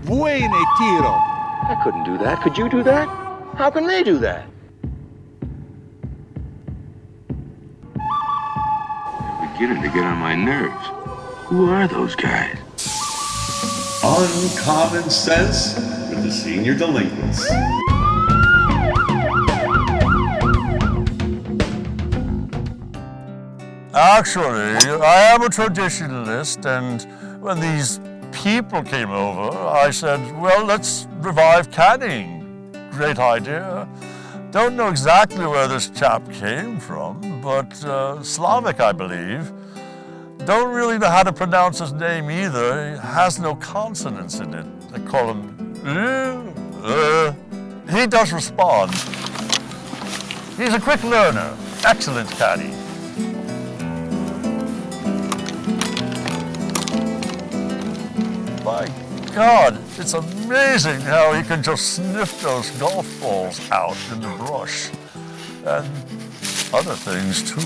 Buene tiro. I couldn't do that. Could you do that? How can they do that? They're beginning to get on my nerves. Who are those guys? Uncommon Sense with the Senior Delinquents. Actually, I am a traditionalist, and when these people came over, I said, well, let's revive caddying. Great idea. Don't know exactly where this chap came from, but Slavic, I believe. Don't really know how to pronounce his name either. He has no consonants in it. They call him He does respond. He's a quick learner. Excellent caddy. My God, it's amazing how he can just sniff those golf balls out in the brush. And other things too.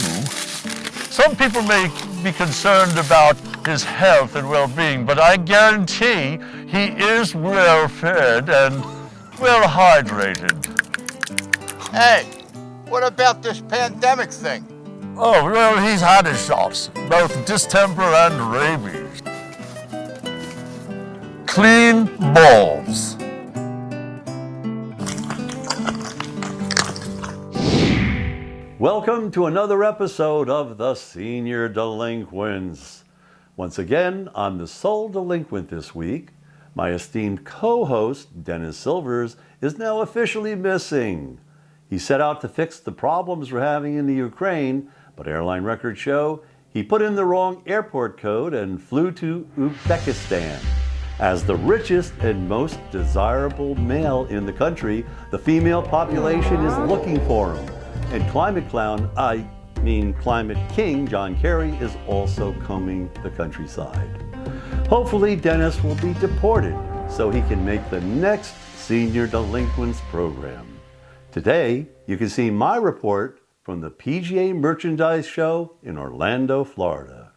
Some people may be concerned about his health and well-being, but I guarantee he is well-fed and well-hydrated. Hey, what about this pandemic thing? Oh, well, he's had his shots, both distemper and rabies. Clean balls. Welcome to another episode of The Senior Delinquents. Once again, I'm the sole delinquent this week. My esteemed co-host, Dennis Silvers, is now officially missing. He set out to fix the problems we're having in the Ukraine, but airline records show he put in the wrong airport code and flew to Uzbekistan. As the richest and most desirable male in the country, the female population is looking for him. And climate king John Kerry is also combing the countryside. Hopefully Dennis will be deported so he can make the next Senior Delinquents program. Today, you can see my report from the PGA Merchandise Show in Orlando, Florida.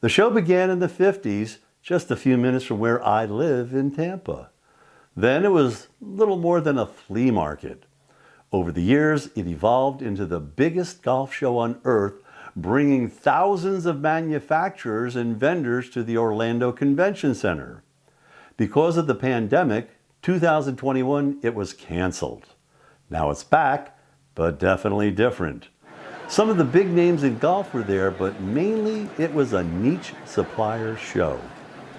The show began in the 50s, just a few minutes from where I live in Tampa. Then it was little more than a flea market. Over the years, it evolved into the biggest golf show on earth, bringing thousands of manufacturers and vendors to the Orlando Convention Center. Because of the pandemic, 2021, it was canceled. Now it's back, but definitely different. Some of the big names in golf were there, but mainly it was a niche supplier show.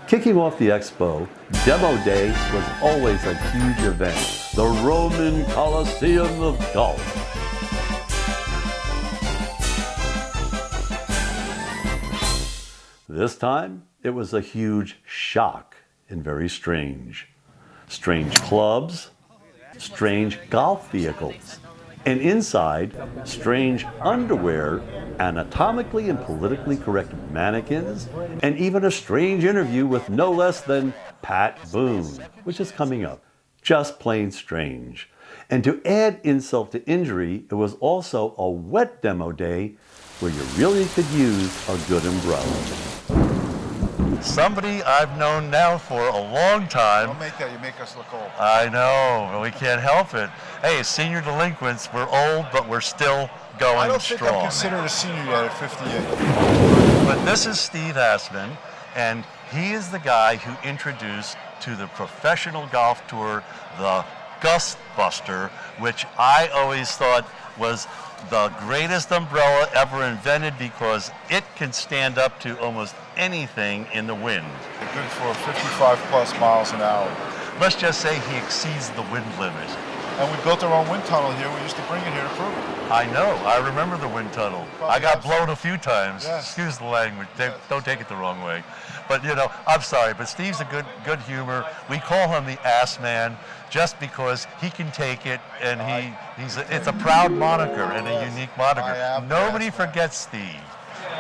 Kicking off the expo, Demo Day was always a huge event, the Roman Colosseum of golf. This time, it was a huge shock and very strange. Strange clubs, strange golf vehicles, and inside, strange underwear, anatomically and politically correct mannequins, and even a strange interview with no less than Pat Boone, which is coming up. Just plain strange. And to add insult to injury, it was also a wet demo day where you really could use a good umbrella. Somebody I've known now for a long time. Don't make that, you make us look old. I know, but we can't help it. Hey, Senior Delinquents, we're old, but we're still going strong. I don't think I'm considered a senior yet at 58. But this is Steve Assman, and he is the guy who introduced to the professional golf tour the Gust Buster, which I always thought was the greatest umbrella ever invented because it can stand up to almost anything in the wind. They're good for 55 plus miles an hour. Let's just say he exceeds the wind limit. And we built our own wind tunnel here. We used to bring it here to prove it. I know. I remember the wind tunnel. I got blown a few times. Yes. Excuse the language. Yes. Don't take it the wrong way. But, you know, I'm sorry, but Steve's a good humor. We call him the Ass Man just because he can take it, and it's a proud moniker and a unique moniker. Nobody forgets Steve.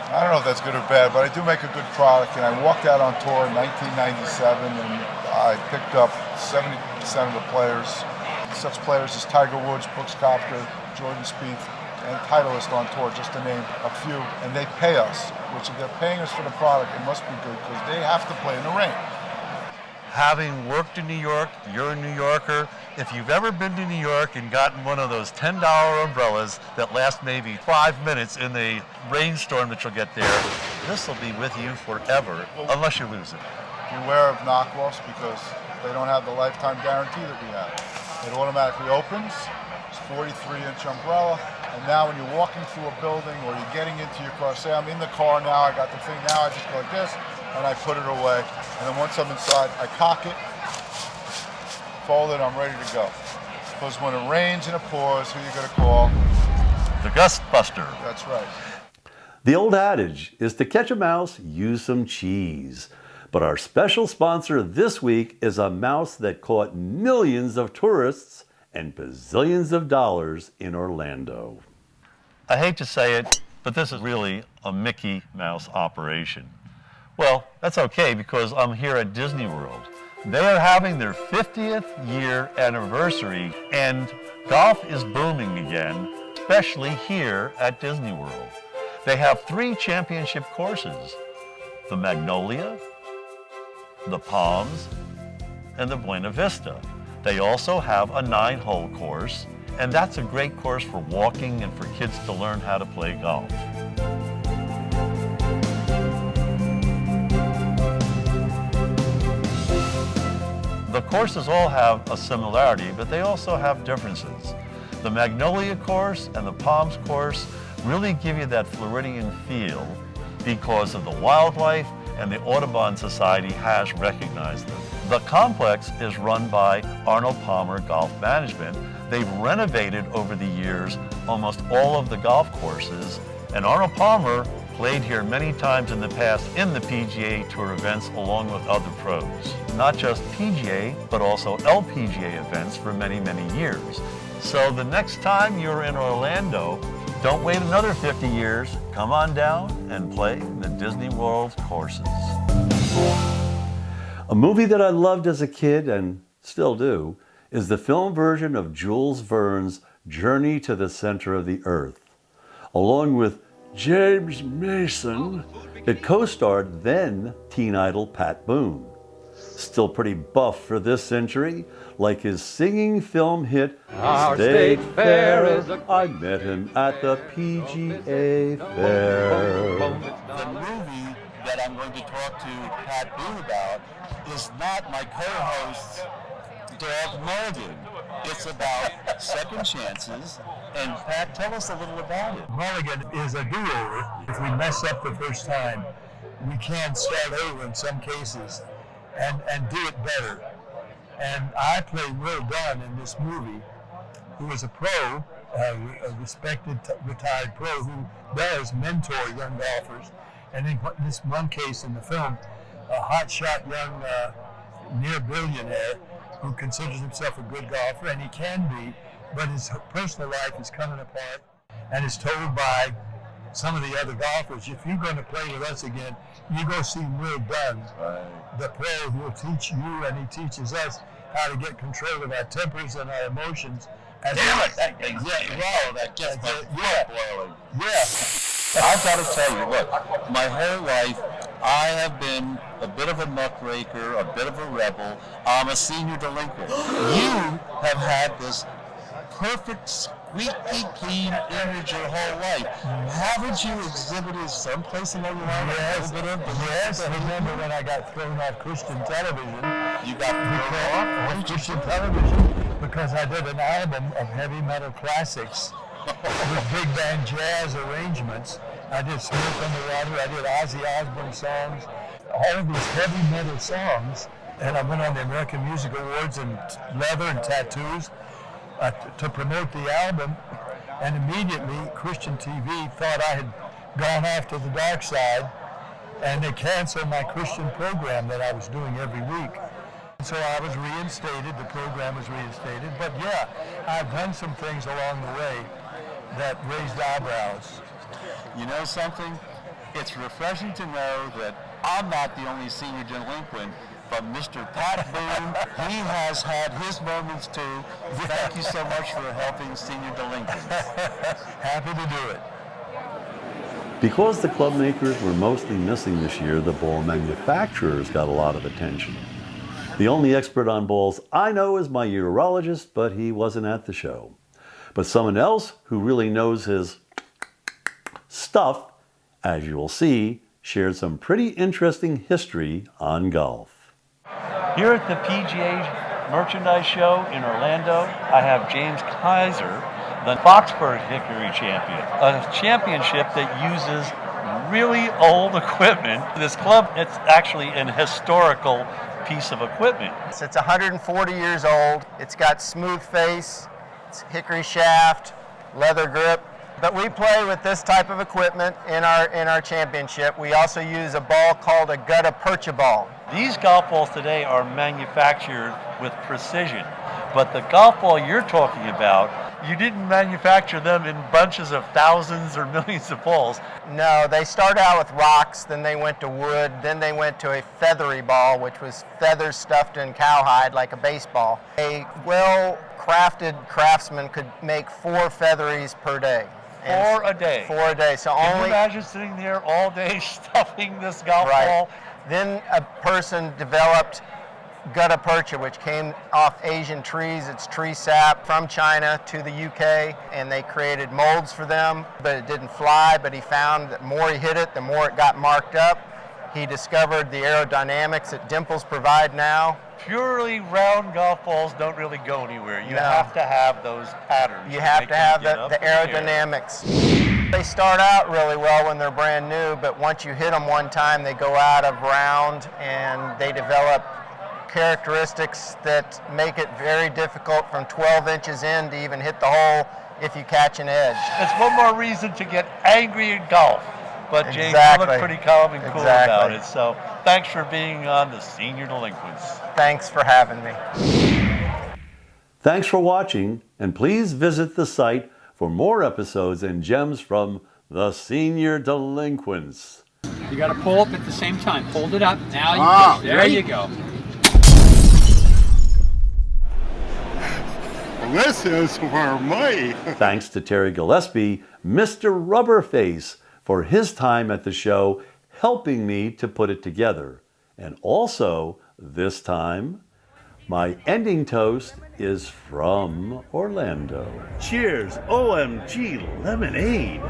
I don't know if that's good or bad, but I do make a good product. And I walked out on tour in 1997, and I picked up 70% of the players. Such players as Tiger Woods, Brooks Koepka, Jordan Spieth, and Titleist on tour, just to name a few. And they pay us, which if they're paying us for the product, it must be good because they have to play in the rain. having worked in New York, you're a New Yorker. If you've ever been to New York and gotten one of those $10 umbrellas that last maybe 5 minutes in the rainstorm that you'll get there, this will be with you forever, unless you lose it. Beware of knockoffs because they don't have the lifetime guarantee that we have. It automatically opens, it's 43-inch umbrella, and now when you're walking through a building or you're getting into your car, say I'm in the car now, I got the thing now, I just go like this, and I put it away. And then once I'm inside, I cock it, fold it, I'm ready to go. Because when it rains and it pours, who are you going to call? The Gust Buster. That's right. The old adage is to catch a mouse, use some cheese. But our special sponsor this week is a mouse that caught millions of tourists and bazillions of dollars in Orlando. I hate to say it, but this is really a Mickey Mouse operation. Well, that's okay because I'm here at Disney World. They are having their 50th year anniversary and golf is booming again, especially here at Disney World. They have 3 championship courses, the Magnolia, the Palms, and the Buena Vista. They also have a 9-hole course, and that's a great course for walking and for kids to learn how to play golf. The courses all have a similarity, but they also have differences. The Magnolia course and the Palms course really give you that Floridian feel because of the wildlife, and the Audubon Society has recognized them. The complex is run by Arnold Palmer Golf Management. They've renovated over the years almost all of the golf courses, and Arnold Palmer played here many times in the past in the PGA Tour events along with other pros. Not just PGA, but also LPGA events for many, many years. So the next time you're in Orlando, don't wait another 50 years. Come on down and play the Disney World courses. A movie that I loved as a kid and still do is the film version of Jules Verne's Journey to the Center of the Earth. Along with James Mason, it co-starred then teen idol Pat Boone. Still pretty buff for this century, like his singing film hit Our State Fair is a... I met him at the PGA Fair. The movie that I'm going to talk to Pat Boone about is not my co-host's Dog Mulligan. It's about second chances. And Pat, tell us a little about it. Mulligan is a do-over. If we mess up the first time, we can start over in some cases and do it better. And I play Will Dunn in this movie, who is a pro, a respected retired pro who does mentor young golfers. And in this one case in the film, a hotshot young near billionaire who considers himself a good golfer, and he can be, but his personal life is coming apart and is told by some of the other golfers, if you're going to play with us again, you go see Will Dunn, the pro who will teach you, and he teaches us how to get control of our tempers and our emotions. Damn it! That gets my blood boiling. Yeah. I've got to tell you, look, my whole life, I have been a bit of a muckraker, a bit of a rebel. I'm a senior delinquent. You have had this perfect, squeaky clean image your whole life. Haven't you exhibited someplace along the line? Yes, I remember when I got thrown off Christian television. You got thrown off Christian television because I did an album of heavy metal classics with big band jazz arrangements. I did Smoke on the Water, I did Ozzy Osbourne songs, all of these heavy metal songs. And I went on the American Music Awards in leather and tattoos to promote the album. And immediately Christian TV thought I had gone off to the dark side, and they canceled my Christian program that I was doing every week. So I was reinstated, the program was reinstated, but yeah, I've done some things along the way that raised eyebrows. You know something? It's refreshing to know that I'm not the only senior delinquent, but Mr. Pat Boone, he has had his moments too. Thank you so much for helping senior delinquents. Happy to do it. Because the club makers were mostly missing this year, the ball manufacturers got a lot of attention. The only expert on balls I know is my urologist, but he wasn't at the show. But someone else who really knows his stuff, as you will see, shared some pretty interesting history on golf. Here at the PGA Merchandise Show in Orlando, I have James Kaiser, the Boxburg Hickory champion, a championship that uses really old equipment. This club, it's actually an historical piece of equipment. It's 140 years old. It's got smooth face, it's hickory shaft, leather grip. But we play with this type of equipment in our championship. We also use a ball called a gutta percha ball. These golf balls today are manufactured with precision, but the golf ball you're talking about, you didn't manufacture them in bunches of thousands or millions of balls. No, they started out with rocks, then they went to wood, then they went to a feathery ball, which was feathers stuffed in cowhide like a baseball. A well-crafted craftsman could make 4 featheries per day. 4 a day. 4 a day. So Can only. you imagine sitting there all day stuffing this golf Right. ball? Then a person developed gutta percha, which came off Asian trees. It's tree sap from China to the UK, and they created molds for them, but it didn't fly. But he found that the more he hit it, the more it got marked up. He discovered the aerodynamics that dimples provide now. Purely round golf balls don't really go anywhere. You No. have to have those patterns. You have make to them have get the up in the air. aerodynamics. They start out really well when they're brand new, but once you hit them one time, they go out of round and they develop characteristics that make it very difficult from 12 inches in to even hit the hole if you catch an edge. It's one more reason to get angry in golf. But James, Exactly. you look pretty calm and cool Exactly. about it. So thanks for being on the Senior Delinquents. Thanks for having me. Thanks for watching, and please visit the site for more episodes and gems from the Senior Delinquents. You got to pull up at the same time. Hold it up. Now you push. There ready? you go. This is for me. Thanks to Terry Gillespie, Mr. Rubberface, for his time at the show helping me to put it together. And also, this time, my ending toast is from Orlando. Cheers, OMG lemonade.